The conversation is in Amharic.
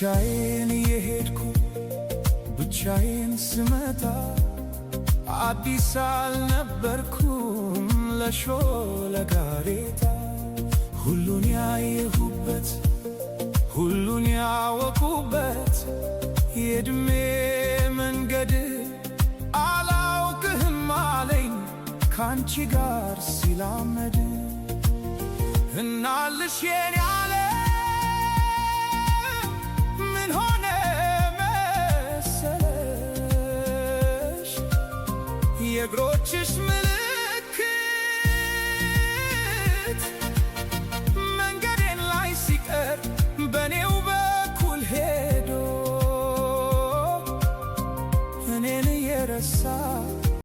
ብቻዬን የሄድኩ ብቻዬን ስመጣ አዲስ አልነበርኩም ለሾለ ጋሬጣ። ሁሉን ያየሁበት ሁሉን ያወቁበት የዕድሜ መንገድ አላውቅህም አለኝ ካንቺ ጋር ሲላመድ። እናልሽ የኔ ዓለም ምን ሆነ መሰለሽ የእግሮችሽ ምልክት